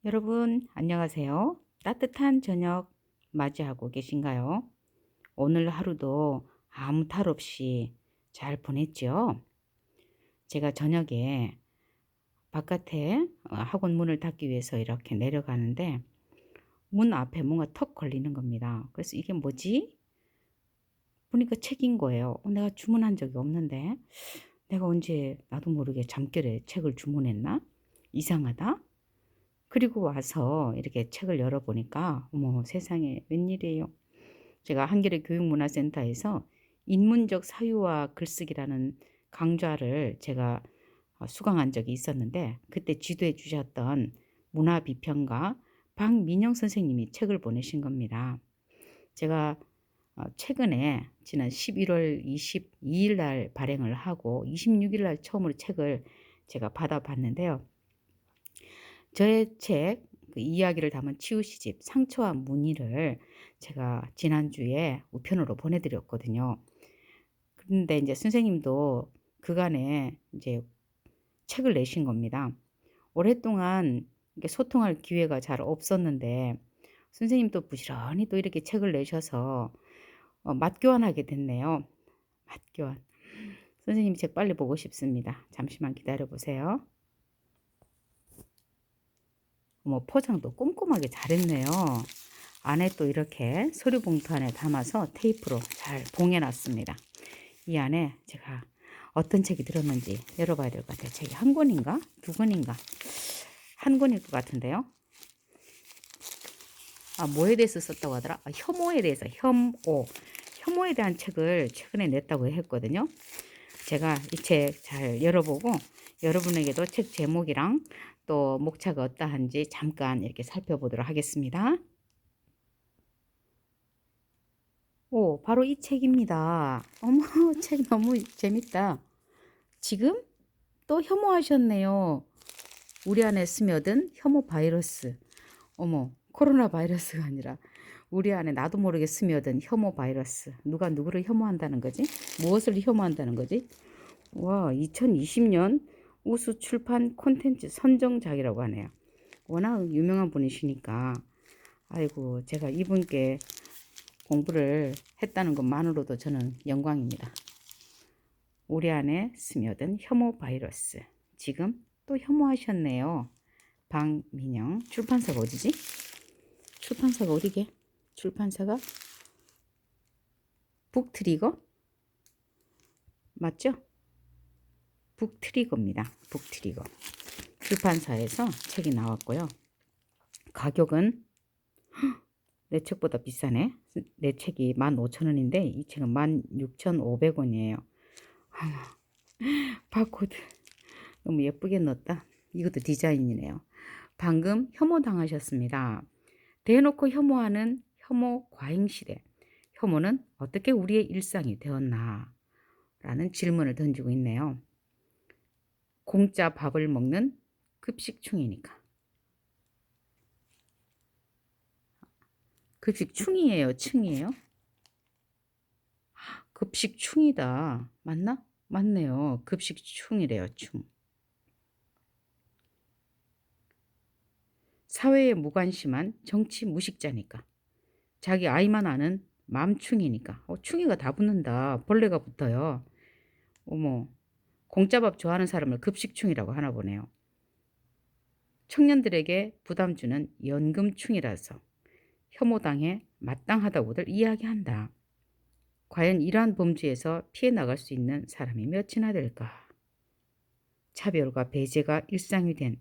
여러분, 안녕하세요. 따뜻한 저녁 맞이하고 계신가요? 오늘 하루도 아무 탈 없이 잘 보냈죠? 제가 저녁에 바깥에 학원 문을 닫기 위해서 이렇게 내려가는데 문 앞에 뭔가 턱 걸리는 겁니다. 그래서 이게 뭐지? 보니까 책인 거예요. 내가 주문한 적이 없는데 내가 언제 나도 모르게 잠결에 책을 주문했나? 이상하다. 그리고 와서 이렇게 책을 열어보니까 어머 세상에 웬일이에요. 제가 한겨레 교육문화센터에서 인문적 사유와 글쓰기라는 강좌를 제가 수강한 적이 있었는데 그때 지도해 주셨던 문화비평가 박민영 선생님이 책을 보내신 겁니다. 제가 최근에 지난 11월 22일 날 발행을 하고 26일 날 처음으로 책을 제가 받아봤는데요. 저의 책 이야기를 담은 치유시집 상처와 무늬를 제가 지난주에 우편으로 보내드렸거든요. 그런데 이제 선생님도 그간에 이제 책을 내신 겁니다. 오랫동안 이렇게 소통할 기회가 잘 없었는데 선생님도 부지런히 또 이렇게 책을 내셔서 맛교환하게 됐네요. 맛교환. 선생님 책 빨리 보고 싶습니다. 잠시만 기다려 보세요. 포장도 꼼꼼하게 잘했네요. 안에 또 이렇게 서류 봉투 안에 담아서 테이프로 잘 봉해놨습니다. 이 안에 제가 어떤 책이 들었는지 열어봐야 될 것 같아요. 책이 한 권인가? 두 권인가? 한 권일 것 같은데요. 뭐에 대해서 썼다고 하더라? 혐오에 대해서, 혐오에 대한 책을 최근에 냈다고 했거든요. 제가 이 책 잘 열어보고 여러분에게도 책 제목이랑 또 목차가 어떠한지 잠깐 이렇게 살펴보도록 하겠습니다. 바로 이 책입니다. 어머, 책 너무 재밌다. 지금 또 혐오하셨네요. 우리 안에 스며든 혐오 바이러스. 어머, 코로나 바이러스가 아니라 우리 안에 나도 모르게 스며든 혐오 바이러스. 누가 누구를 혐오한다는 거지? 무엇을 혐오한다는 거지? 와, 2020년 우수 출판 콘텐츠 선정작이라고 하네요. 워낙 유명한 분이시니까 아이고 제가 이분께 공부를 했다는 것만으로도 저는 영광입니다. 우리 안에 스며든 혐오 바이러스. 지금 또 혐오하셨네요. 박민영. 출판사가 어디지? 출판사가 어디게? 출판사가 북트리거? 맞죠? 북트리거입니다. 북트리거. 출판사에서 책이 나왔고요. 가격은 내 책보다 비싸네. 내 책이 15,000원인데 이 책은 16,500원이에요. 바코드 너무 예쁘게 넣었다. 이것도 디자인이네요. 방금 혐오당하셨습니다. 대놓고 혐오하는 혐오 과잉시대. 혐오는 어떻게 우리의 일상이 되었나? 라는 질문을 던지고 있네요. 공짜 밥을 먹는 급식충이니까. 급식충이에요? 층이에요? 급식충이다. 맞나? 맞네요. 급식충이래요. 충. 사회에 무관심한 정치 무식자니까. 자기 아이만 아는 맘충이니까. 충이가 다 붙는다. 벌레가 붙어요. 어머, 공짜밥 좋아하는 사람을 급식충이라고 하나 보네요. 청년들에게 부담 주는 연금충이라서 혐오당해 마땅하다고들 이야기한다. 과연 이러한 범죄에서 피해 나갈 수 있는 사람이 몇이나 될까? 차별과 배제가 일상이 된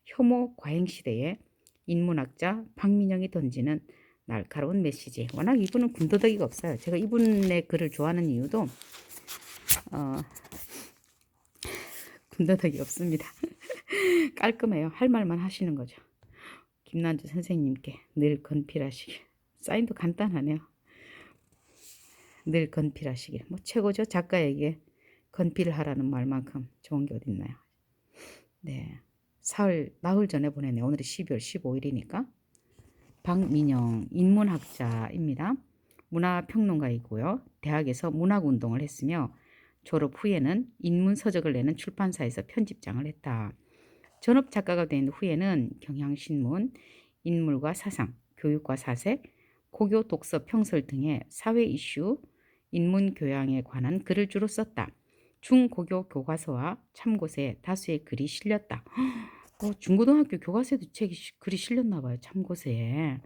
혐오 과잉 시대에 인문학자 박민영이 던지는 날카로운 메시지. 워낙 이분은 군더더기가 없어요. 제가 이분의 글을 좋아하는 이유도 군더더기 없습니다. 깔끔해요. 할 말만 하시는 거죠. 김난주 선생님께 늘 건필하시길. 사인도 간단하네요. 늘 건필하시길. 최고죠. 작가에게 건필하라는 말만큼 좋은 게 어딨나요. 네, 나흘 전에 보내네요. 오늘이 12월 15일이니까. 박민영 인문학자입니다. 문화평론가이고요. 대학에서 문학운동을 했으며 졸업 후에는 인문서적을 내는 출판사에서 편집장을 했다. 전업 작가가 된 후에는 경향신문, 인물과 사상, 교육과 사색, 고교 독서 평설 등의 사회 이슈, 인문 교양에 관한 글을 주로 썼다. 중고교 교과서와 참고서에 다수의 글이 실렸다. 중고등학교 교과서에도 글이 실렸나 봐요. 참고서에.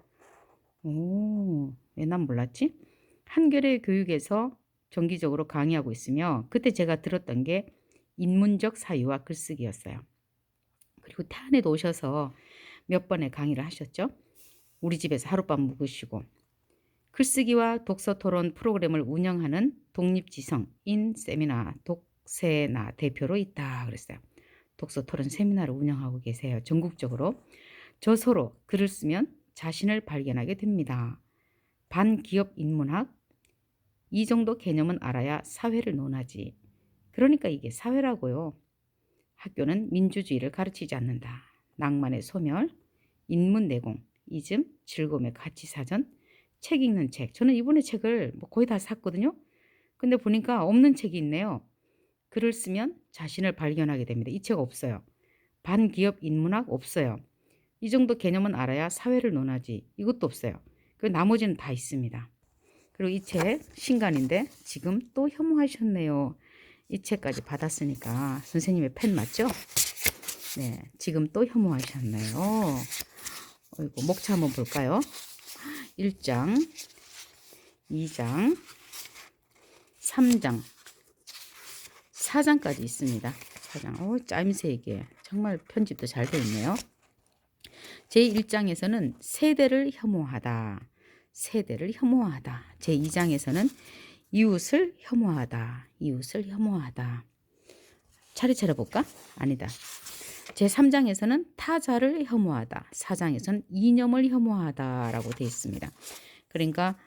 왜 난 몰랐지? 한겨레 교육에서 정기적으로 강의하고 있으며 그때 제가 들었던 게 인문적 사유와 글쓰기였어요. 그리고 태안에도 오셔서 몇 번의 강의를 하셨죠. 우리 집에서 하룻밤 묵으시고 글쓰기와 독서 토론 프로그램을 운영하는 독립지성인 세미나 독세나 대표로 있다 그랬어요. 독서 토론 세미나를 운영하고 계세요. 전국적으로. 저서로 글을 쓰면 자신을 발견하게 됩니다. 반기업 인문학, 이 정도 개념은 알아야 사회를 논하지. 그러니까 이게 사회라고요. 학교는 민주주의를 가르치지 않는다. 낭만의 소멸, 인문 내공, 이즘, 즐거움의 가치사전, 책 읽는 책. 저는 이번에 책을 거의 다 샀거든요. 근데 보니까 없는 책이 있네요. 글을 쓰면 자신을 발견하게 됩니다. 이 책 없어요. 반기업 인문학 없어요. 이 정도 개념은 알아야 사회를 논하지. 이것도 없어요. 그 나머지는 다 있습니다. 그리고 이 책 신간인데 지금 또 혐오하셨네요. 이 책까지 받았으니까 선생님의 팬 맞죠? 네, 지금 또 혐오하셨네요. 어이구, 목차 한번 볼까요? 1장, 2장, 3장, 4장까지 있습니다. 4장. 짜임새이게 정말 편집도 잘 되어 있네요. 제1장에서는 세대를 혐오하다. 세대를 혐오하다. 제2장에서는 이웃을 혐오하다. 이웃을 혐오하다. 차례차례 볼까? 아니다. 제3장에서는 타자를 혐오하다. 4장에서는 이념을 혐오하다라고 되어 있습니다. 그러니까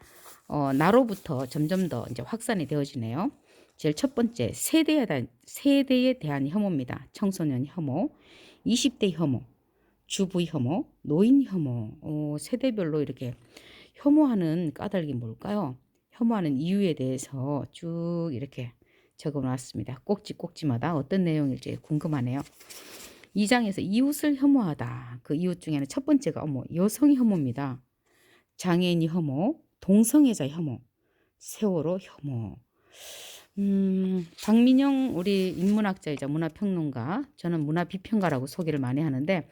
나로부터 점점 더 이제 확산이 되어지네요. 제일 첫 번째 세대에 대한 혐오입니다. 청소년 혐오, 20대 혐오, 주부 혐오, 노인 혐오. 세대별로 이렇게 혐오하는 까닭이 뭘까요? 혐오하는 이유에 대해서 쭉 이렇게 적어놨습니다. 꼭지마다 어떤 내용일지 궁금하네요. 2장에서 이웃을 혐오하다. 그 이웃 중에는 첫 번째가 여성 혐오입니다. 장애인 혐오, 동성애자 혐오, 세월호 혐오. 박민영 우리 인문학자이자 문화평론가, 저는 문화비평가라고 소개를 많이 하는데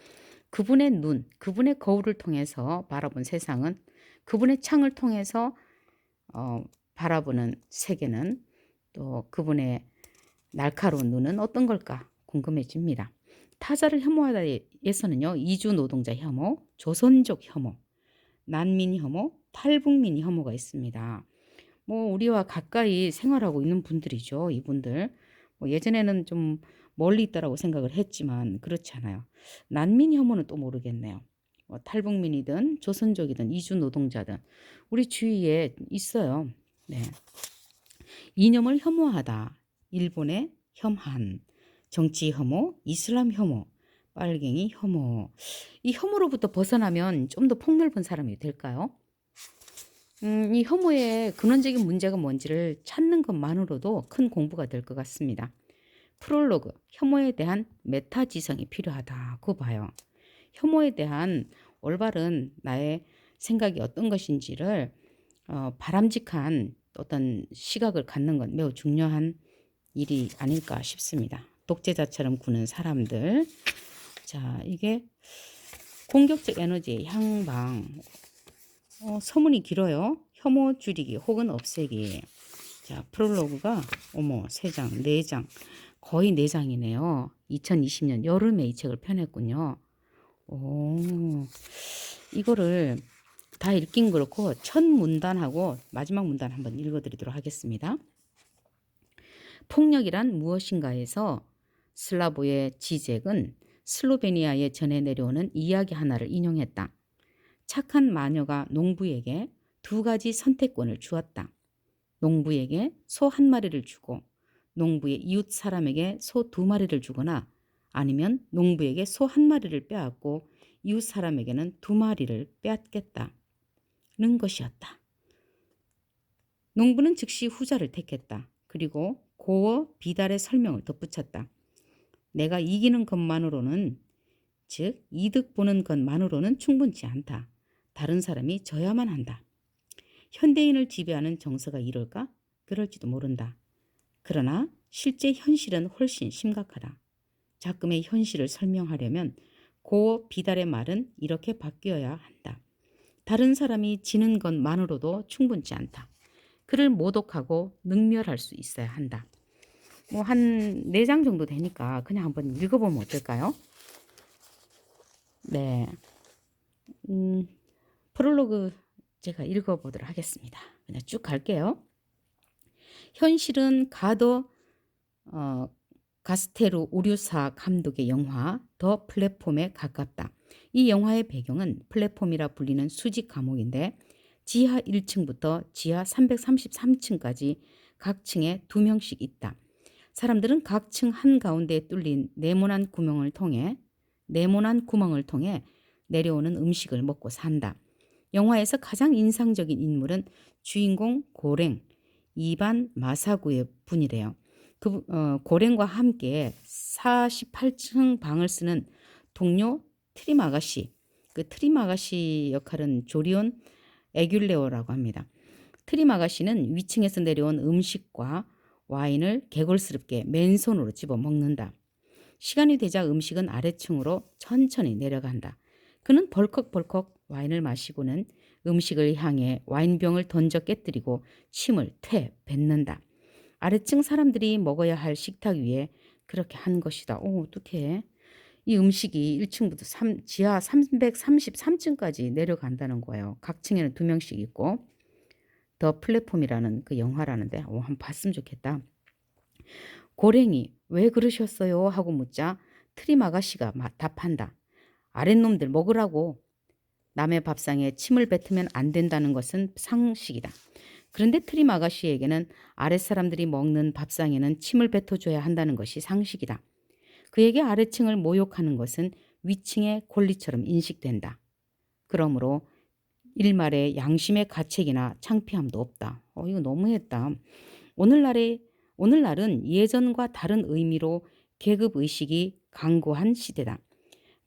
그분의 눈, 그분의 거울을 통해서 바라본 세상은, 그분의 창을 통해서 바라보는 세계는, 또 그분의 날카로운 눈은 어떤 걸까 궁금해집니다. 타자를 혐오하다에서는요, 이주 노동자 혐오, 조선족 혐오, 난민 혐오, 탈북민 혐오가 있습니다. 우리와 가까이 생활하고 있는 분들이죠. 이분들. 예전에는 좀 멀리 있다라고 생각을 했지만 그렇지 않아요. 난민 혐오는 또 모르겠네요. 탈북민이든 조선족이든 이주 노동자든 우리 주위에 있어요. 네. 이념을 혐오하다. 일본의 혐한, 정치 혐오, 이슬람 혐오, 빨갱이 혐오. 이 혐오로부터 벗어나면 좀 더 폭넓은 사람이 될까요? 이 혐오의 근원적인 문제가 뭔지를 찾는 것만으로도 큰 공부가 될 것 같습니다. 프롤로그, 혐오에 대한 메타지성이 필요하다고 봐요. 혐오에 대한 올바른 나의 생각이 어떤 것인지를 바람직한 어떤 시각을 갖는 건 매우 중요한 일이 아닐까 싶습니다. 독재자처럼 구는 사람들. 자, 이게 공격적 에너지의 향방. 서문이 길어요. 혐오 줄이기 혹은 없애기. 자, 프롤로그가 3장, 4장, 거의 4장이네요. 2020년 여름에 이 책을 펴냈군요. 이거를 다 읽긴 그렇고 첫 문단하고 마지막 문단 한번 읽어드리도록 하겠습니다. 폭력이란 무엇인가에서 슬라보의 지젝은 슬로베니아에 전해 내려오는 이야기 하나를 인용했다. 착한 마녀가 농부에게 2가지 선택권을 주었다. 농부에게 소 1마리를 주고 농부의 이웃 사람에게 소 2마리를 주거나 아니면 농부에게 소 1마리를 빼앗고 이웃 사람에게는 2마리를 빼앗겠다는 것이었다. 농부는 즉시 후자를 택했다. 그리고 고어 비달의 설명을 덧붙였다. 내가 이기는 것만으로는 즉 이득 보는 것만으로는 충분치 않다. 다른 사람이 져야만 한다. 현대인을 지배하는 정서가 이럴까? 그럴지도 모른다. 그러나 실제 현실은 훨씬 심각하다. 작금의 현실을 설명하려면 고 비달의 말은 이렇게 바뀌어야 한다. 다른 사람이 지는 것만으로도 충분치 않다. 그를 모독하고 능멸할 수 있어야 한다. 뭐 한 4장 정도 되니까 그냥 한번 읽어보면 어떨까요? 네. 프롤로그 제가 읽어보도록 하겠습니다. 그냥 쭉 갈게요. 현실은 가스테루 우류사 감독의 영화 더 플랫폼에 가깝다. 이 영화의 배경은 플랫폼이라 불리는 수직 감옥인데 지하 1층부터 지하 333층까지 각 층에 2명씩 있다. 사람들은 각 층 한가운데에 뚫린 네모난 구멍을 통해 내려오는 음식을 먹고 산다. 영화에서 가장 인상적인 인물은 주인공 고랭, 이반 마사구의 분이래요. 고랭과 함께 48층 방을 쓰는 동료 트림 아가씨, 그 트림 아가씨 역할은 조리온 에귤레오라고 합니다. 트림 아가씨는 위층에서 내려온 음식과 와인을 개걸스럽게 맨손으로 집어 먹는다. 시간이 되자 음식은 아래층으로 천천히 내려간다. 그는 벌컥벌컥 와인을 마시고는 음식을 향해 와인병을 던져 깨뜨리고 침을 뱉는다. 아래층 사람들이 먹어야 할 식탁 위에 그렇게 한 것이다. 어떡해. 이 음식이 1층부터 지하 333층까지 내려간다는 거예요. 각 층에는 2명씩 있고. 더 플랫폼이라는 그 영화라는데 한번 봤으면 좋겠다. 고랭이 왜 그러셨어요? 하고 묻자 트림 아가씨가 답한다. 아랫놈들 먹으라고. 남의 밥상에 침을 뱉으면 안 된다는 것은 상식이다. 그런데 트림 아가씨에게는 아랫사람들이 먹는 밥상에는 침을 뱉어줘야 한다는 것이 상식이다. 그에게 아래층을 모욕하는 것은 위층의 권리처럼 인식된다. 그러므로 일말의 양심의 가책이나 창피함도 없다. 이거 너무했다. 오늘날은 예전과 다른 의미로 계급의식이 강고한 시대다.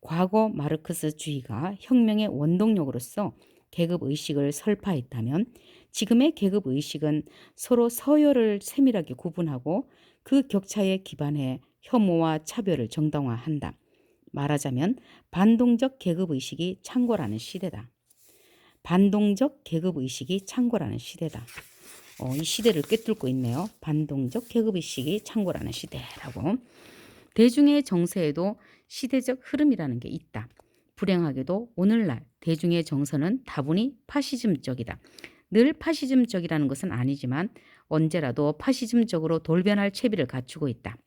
과거 마르크스주의가 혁명의 원동력으로서 계급의식을 설파했다면 지금의 계급의식은 서로 서열을 세밀하게 구분하고 그 격차에 기반해 혐오와 차별을 정당화한다. 말하자면 반동적 계급의식이 창궐하는 시대다. 반동적 계급의식이 창궐하는 시대다. 이 시대를 꿰뚫고 있네요. 반동적 계급의식이 창궐하는 시대라고. 대중의 정서에도 시대적 흐름이라는 게 있다. 불행하게도 오늘날 대중의 정서는 다분히 파시즘적이다. 늘 파시즘적이라는 것은 아니지만 언제라도 파시즘적으로 돌변할 채비를 갖추고 있다.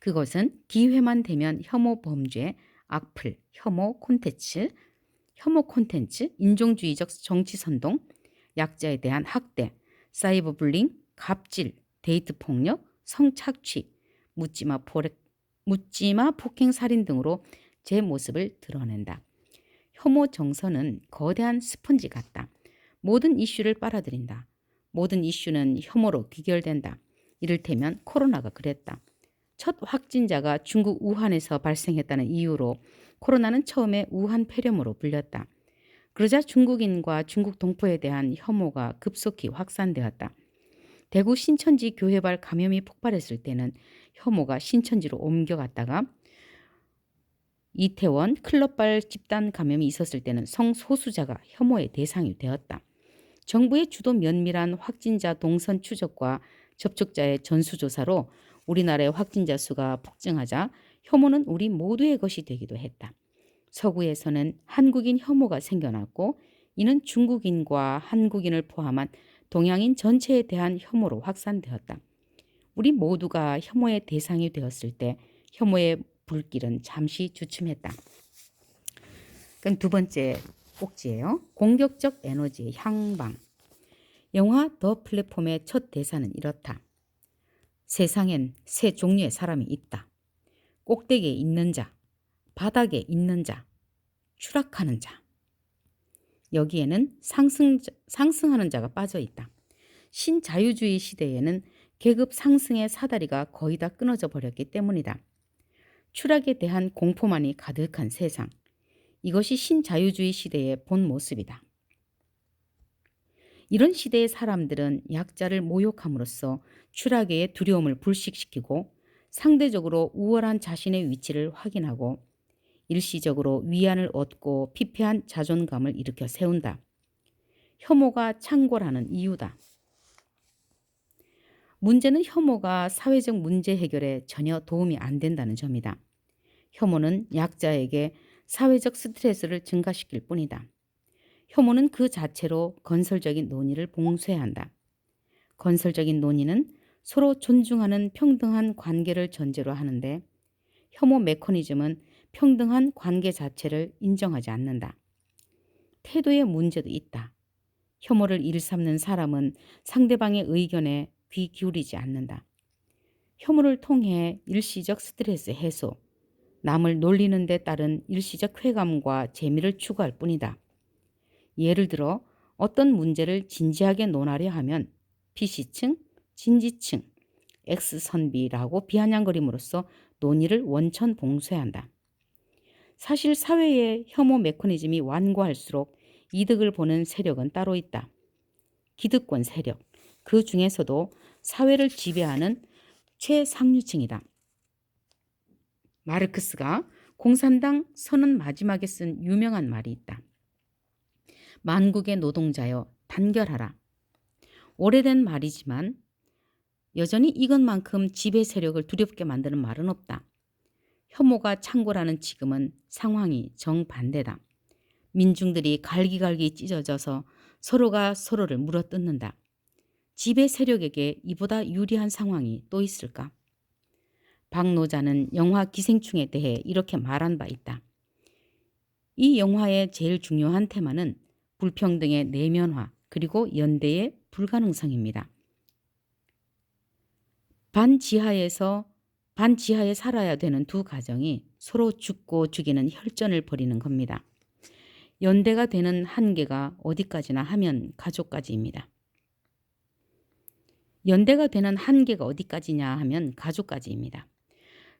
그것은 기회만 되면 혐오 범죄, 악플, 혐오 콘텐츠, 인종주의적 정치 선동, 약자에 대한 학대, 사이버 불링, 갑질, 데이트 폭력, 성착취, 묻지마 폭행 살인 등으로 제 모습을 드러낸다. 혐오 정서는 거대한 스펀지 같다. 모든 이슈를 빨아들인다. 모든 이슈는 혐오로 귀결된다. 이를테면 코로나가 그랬다. 첫 확진자가 중국 우한에서 발생했다는 이유로 코로나는 처음에 우한 폐렴으로 불렸다. 그러자 중국인과 중국 동포에 대한 혐오가 급속히 확산되었다. 대구 신천지 교회발 감염이 폭발했을 때는 혐오가 신천지로 옮겨갔다가 이태원 클럽발 집단 감염이 있었을 때는 성소수자가 혐오의 대상이 되었다. 정부의 주도 면밀한 확진자 동선 추적과 접촉자의 전수조사로 우리나라의 확진자 수가 폭증하자 혐오는 우리 모두의 것이 되기도 했다. 서구에서는 한국인 혐오가 생겨났고 이는 중국인과 한국인을 포함한 동양인 전체에 대한 혐오로 확산되었다. 우리 모두가 혐오의 대상이 되었을 때 혐오의 불길은 잠시 주춤했다. 그럼 2번째 꼭지예요. 공격적 에너지의 향방. 영화 더 플랫폼의 첫 대사는 이렇다. 세상엔 세 종류의 사람이 있다. 꼭대기에 있는 자, 바닥에 있는 자, 추락하는 자. 여기에는 상승하는 자가 빠져 있다. 신자유주의 시대에는 계급 상승의 사다리가 거의 다 끊어져 버렸기 때문이다. 추락에 대한 공포만이 가득한 세상. 이것이 신자유주의 시대의 본 모습이다. 이런 시대의 사람들은 약자를 모욕함으로써 추락의 두려움을 불식시키고 상대적으로 우월한 자신의 위치를 확인하고 일시적으로 위안을 얻고 피폐한 자존감을 일으켜 세운다. 혐오가 창궐하는 이유다. 문제는 혐오가 사회적 문제 해결에 전혀 도움이 안 된다는 점이다. 혐오는 약자에게 사회적 스트레스를 증가시킬 뿐이다. 혐오는 그 자체로 건설적인 논의를 봉쇄한다. 건설적인 논의는 서로 존중하는 평등한 관계를 전제로 하는데 혐오 메커니즘은 평등한 관계 자체를 인정하지 않는다. 태도의 문제도 있다. 혐오를 일삼는 사람은 상대방의 의견에 귀 기울이지 않는다. 혐오를 통해 일시적 스트레스 해소, 남을 놀리는 데 따른 일시적 쾌감과 재미를 추구할 뿐이다. 예를 들어 어떤 문제를 진지하게 논하려 하면 PC층, 진지층, X선비라고 비아냥거림으로써 논의를 원천 봉쇄한다. 사실 사회의 혐오 메커니즘이 완고할수록 이득을 보는 세력은 따로 있다. 기득권 세력, 그 중에서도 사회를 지배하는 최상류층이다. 마르크스가 공산당 선언 마지막에 쓴 유명한 말이 있다. 만국의 노동자여 단결하라. 오래된 말이지만 여전히 이것만큼 지배 세력을 두렵게 만드는 말은 없다. 혐오가 창궐하는 지금은 상황이 정반대다. 민중들이 갈기갈기 찢어져서 서로가 서로를 물어뜯는다. 지배 세력에게 이보다 유리한 상황이 또 있을까? 박노자는 영화 기생충에 대해 이렇게 말한 바 있다. 이 영화의 제일 중요한 테마는 불평등의 내면화 그리고 연대의 불가능성입니다. 반지하에 살아야 되는 두 가정이 서로 죽고 죽이는 혈전을 벌이는 겁니다. 연대가 되는 한계가 어디까지나 하면 가족까지입니다. 연대가 되는 한계가 어디까지냐 하면 가족까지입니다.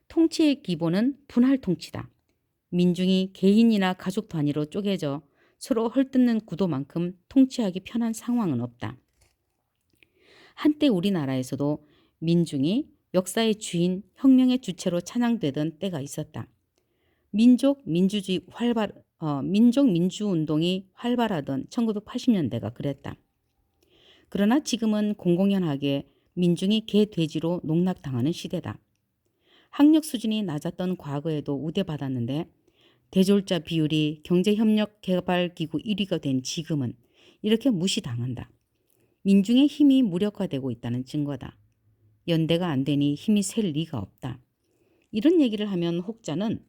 통치의 기본은 분할 통치다. 민중이 개인이나 가족 단위로 쪼개져 서로 헐뜯는 구도만큼 통치하기 편한 상황은 없다. 한때 우리나라에서도 민중이 역사의 주인, 혁명의 주체로 찬양되던 때가 있었다. 민족 민주 운동이 활발하던 1980년대가 그랬다. 그러나 지금은 공공연하게 민중이 개돼지로 농락당하는 시대다. 학력 수준이 낮았던 과거에도 우대받았는데 대졸자 비율이 경제협력개발기구 1위가 된 지금은 이렇게 무시당한다. 민중의 힘이 무력화되고 있다는 증거다. 연대가 안 되니 힘이 셀 리가 없다. 이런 얘기를 하면 혹자는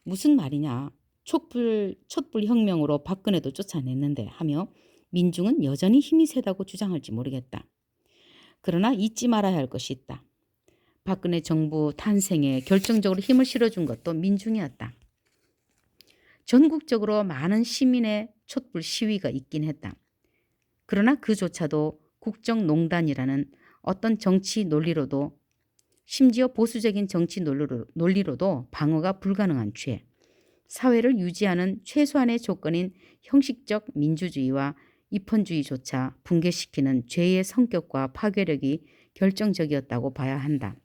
무슨 말이냐, 촛불 혁명으로 박근혜도 쫓아냈는데 하며 민중은 여전히 힘이 세다고 주장할지 모르겠다. 그러나 잊지 말아야 할 것이 있다. 박근혜 정부 탄생에 결정적으로 힘을 실어준 것도 민중이었다. 전국적으로 많은 시민의 촛불 시위가 있긴 했다. 그러나 그조차도 국정농단이라는 어떤 정치 논리로도 심지어 보수적인 정치 논리로도 방어가 불가능한 죄, 사회를 유지하는 최소한의 조건인 형식적 민주주의와 입헌주의조차 붕괴시키는 죄의 성격과 파괴력이 결정적이었다고 봐야 한다.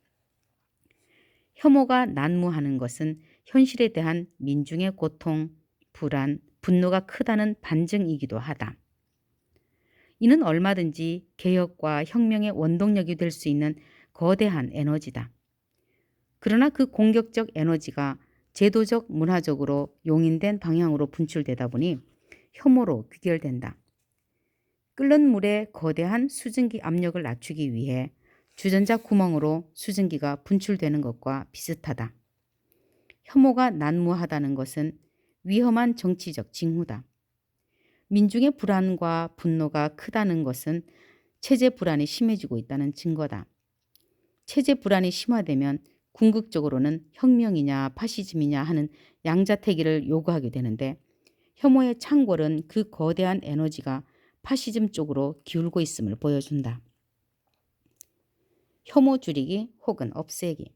혐오가 난무하는 것은 현실에 대한 민중의 고통, 불안, 분노가 크다는 반증이기도 하다. 이는 얼마든지 개혁과 혁명의 원동력이 될 수 있는 거대한 에너지다. 그러나 그 공격적 에너지가 제도적, 문화적으로 용인된 방향으로 분출되다 보니 혐오로 귀결된다. 끓는 물에 거대한 수증기 압력을 낮추기 위해 주전자 구멍으로 수증기가 분출되는 것과 비슷하다. 혐오가 난무하다는 것은 위험한 정치적 징후다. 민중의 불안과 분노가 크다는 것은 체제 불안이 심해지고 있다는 증거다. 체제 불안이 심화되면 궁극적으로는 혁명이냐 파시즘이냐 하는 양자택일을 요구하게 되는데 혐오의 창궐은 그 거대한 에너지가 파시즘 쪽으로 기울고 있음을 보여준다. 혐오 줄이기 혹은 없애기.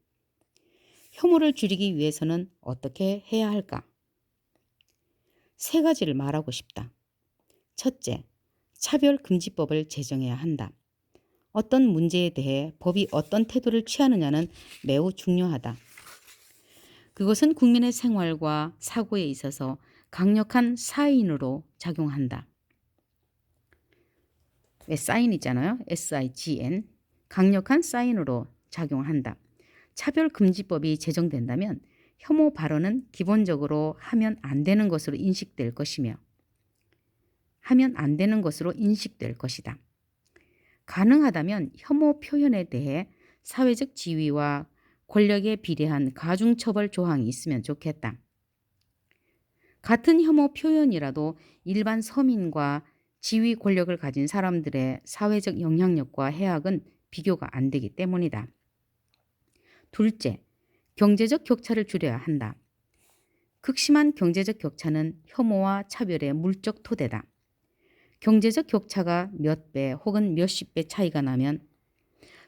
혐오를 줄이기 위해서는 어떻게 해야 할까? 세 가지를 말하고 싶다. 첫째, 차별금지법을 제정해야 한다. 어떤 문제에 대해 법이 어떤 태도를 취하느냐는 매우 중요하다. 그것은 국민의 생활과 사고에 있어서 강력한 사인으로 작용한다. 왜 사인 있잖아요. SIGN. 강력한 사인으로 작용한다. 차별금지법이 제정된다면 혐오 발언은 기본적으로 하면 안 되는 것으로 인식될 것이며 가능하다면 혐오 표현에 대해 사회적 지위와 권력에 비례한 가중처벌 조항이 있으면 좋겠다. 같은 혐오 표현이라도 일반 서민과 지위 권력을 가진 사람들의 사회적 영향력과 해악은 비교가 안 되기 때문이다. 둘째, 경제적 격차를 줄여야 한다. 극심한 경제적 격차는 혐오와 차별의 물적 토대다. 경제적 격차가 몇 배 혹은 몇십 배 차이가 나면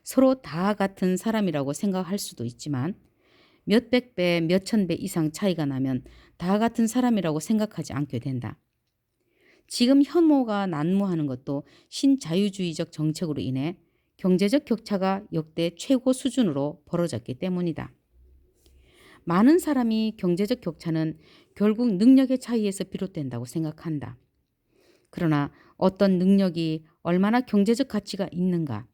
서로 다 같은 사람이라고 생각할 수도 있지만 몇백 배, 몇천 배 이상 차이가 나면 다 같은 사람이라고 생각하지 않게 된다. 지금 혐오가 난무하는 것도 신자유주의적 정책으로 인해 경제적 격차가 역대 최고 수준으로 벌어졌기 때문이다. 많은 사람이 경제적 격차는 결국 능력의 차이에서 비롯된다고 생각한다. 그러나 어떤 능력이 얼마나 경제적 가치가 있는가,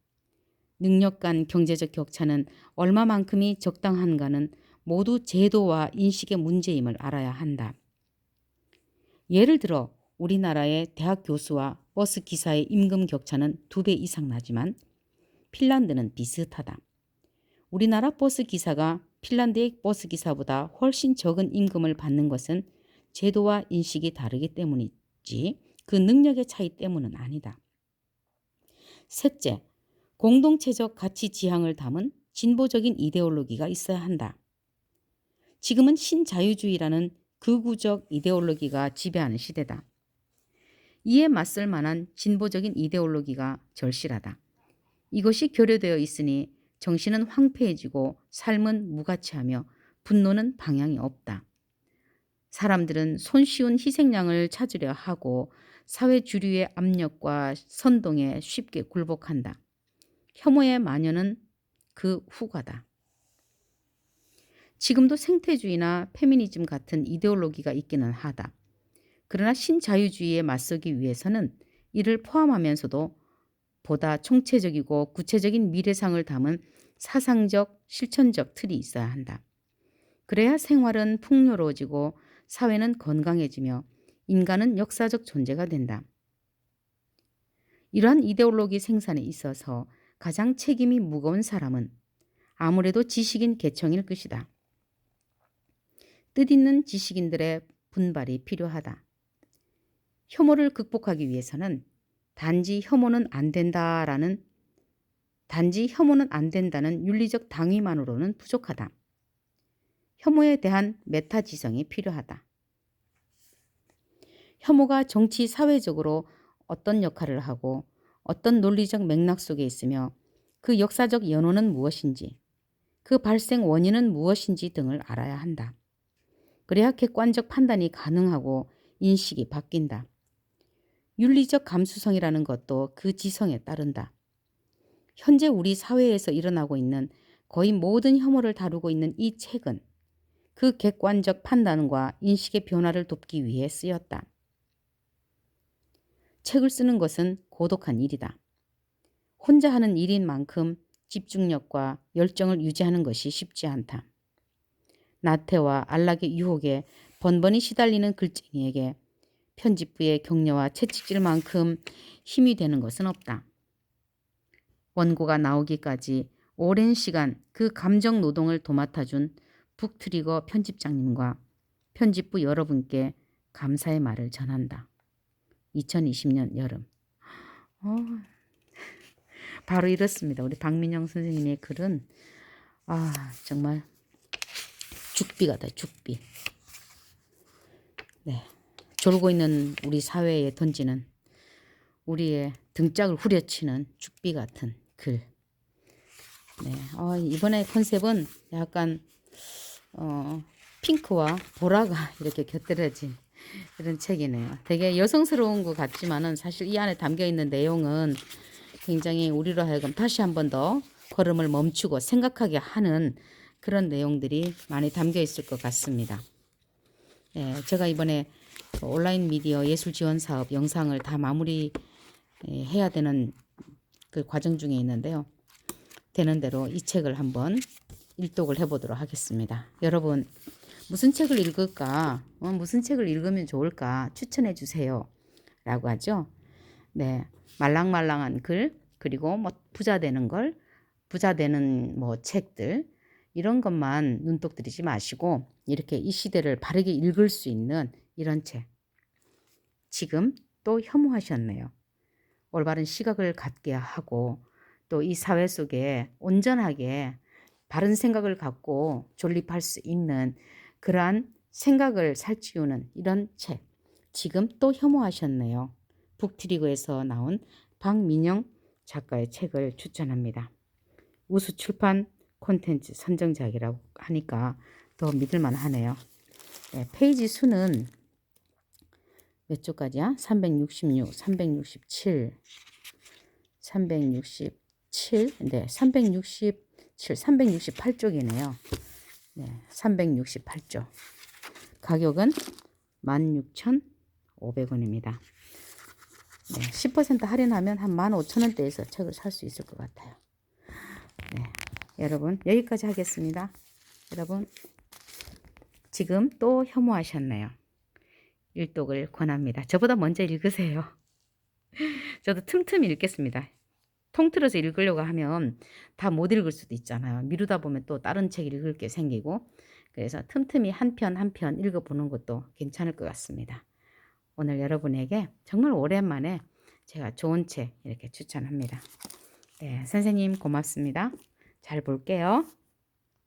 능력 간 경제적 격차는 얼마만큼이 적당한가는 모두 제도와 인식의 문제임을 알아야 한다. 예를 들어 우리나라의 대학 교수와 버스 기사의 임금 격차는 2배 이상 나지만 핀란드는 비슷하다. 우리나라 버스 기사가 핀란드의 버스 기사보다 훨씬 적은 임금을 받는 것은 제도와 인식이 다르기 때문이지 그 능력의 차이 때문은 아니다. 셋째, 공동체적 가치 지향을 담은 진보적인 이데올로기가 있어야 한다. 지금은 신자유주의라는 극우적 이데올로기가 지배하는 시대다. 이에 맞설 만한 진보적인 이데올로기가 절실하다. 이것이 결여되어 있으니 정신은 황폐해지고 삶은 무가치하며 분노는 방향이 없다. 사람들은 손쉬운 희생양을 찾으려 하고 사회 주류의 압력과 선동에 쉽게 굴복한다. 혐오의 만연은 그 후과다. 지금도 생태주의나 페미니즘 같은 이데올로기가 있기는 하다. 그러나 신자유주의에 맞서기 위해서는 이를 포함하면서도 보다 총체적이고 구체적인 미래상을 담은 사상적, 실천적 틀이 있어야 한다. 그래야 생활은 풍요로워지고 사회는 건강해지며 인간은 역사적 존재가 된다. 이러한 이데올로기 생산에 있어서 가장 책임이 무거운 사람은 아무래도 지식인 계층일 것이다. 뜻있는 지식인들의 분발이 필요하다. 혐오를 극복하기 위해서는 단지 혐오는 안 된다는 윤리적 당위만으로는 부족하다. 혐오에 대한 메타지성이 필요하다. 혐오가 정치 사회적으로 어떤 역할을 하고 어떤 논리적 맥락 속에 있으며 그 역사적 연원은 무엇인지, 그 발생 원인은 무엇인지 등을 알아야 한다. 그래야 객관적 판단이 가능하고 인식이 바뀐다. 윤리적 감수성이라는 것도 그 지성에 따른다. 현재 우리 사회에서 일어나고 있는 거의 모든 혐오를 다루고 있는 이 책은 그 객관적 판단과 인식의 변화를 돕기 위해 쓰였다. 책을 쓰는 것은 고독한 일이다. 혼자 하는 일인 만큼 집중력과 열정을 유지하는 것이 쉽지 않다. 나태와 안락의 유혹에 번번이 시달리는 글쟁이에게 편집부의 격려와 채찍질만큼 힘이 되는 것은 없다. 원고가 나오기까지 오랜 시간 그 감정 노동을 도맡아준 북트리거 편집장님과 편집부 여러분께 감사의 말을 전한다. 2020년 여름. 바로 이렇습니다. 우리 박민영 선생님의 글은 정말 죽비가다, 죽비. 네, 졸고 있는 우리 사회에 던지는 우리의 등짝을 후려치는 죽비 같은 글. 네, 이번에 컨셉은 약간 어, 핑크와 보라가 이렇게 곁들여진 이런 책이네요. 되게 여성스러운 것 같지만은 사실 이 안에 담겨 있는 내용은 굉장히 우리로 하여금 다시 한번 더 걸음을 멈추고 생각하게 하는 그런 내용들이 많이 담겨 있을 것 같습니다. 네, 제가 이번에 온라인 미디어 예술 지원 사업 영상을 다 마무리 해야 되는 그 과정 중에 있는데요. 되는 대로 이 책을 한번 일독을 해보도록 하겠습니다. 여러분, 무슨 책을 읽을까? 무슨 책을 읽으면 좋을까? 추천해 주세요. 라고 하죠. 네. 말랑말랑한 글, 그리고 뭐 부자 되는 걸, 부자 되는 뭐 책들, 이런 것만 눈독 들이지 마시고, 이렇게 이 시대를 바르게 읽을 수 있는 이런 책. 지금 또 혐오하셨네요. 올바른 시각을 갖게 하고, 또 이 사회 속에 온전하게 바른 생각을 갖고 존립할 수 있는 그러한 생각을 살찌우는 이런 책. 지금 또 혐오하셨네요. 북트리그에서 나온 박민영 작가의 책을 추천합니다. 우수출판 콘텐츠 선정작이라고 하니까 더 믿을만 하네요. 네, 페이지 수는 몇 쪽까지야? 366, 367, 367, 네, 367, 368쪽이네요. 네, 368쪽. 가격은 16,500원입니다. 네, 10% 할인하면 한 15,000원대에서 책을 살 수 있을 것 같아요. 네, 여러분 여기까지 하겠습니다. 여러분 지금 또 혐오하셨네요. 일독을 권합니다. 저보다 먼저 읽으세요. 저도 틈틈이 읽겠습니다. 통틀어서 읽으려고 하면 다 못 읽을 수도 있잖아요. 미루다 보면 또 다른 책 읽을 게 생기고, 그래서 틈틈이 한 편 한 편 읽어보는 것도 괜찮을 것 같습니다. 오늘 여러분에게 정말 오랜만에 제가 좋은 책 이렇게 추천합니다. 네, 선생님 고맙습니다. 잘 볼게요.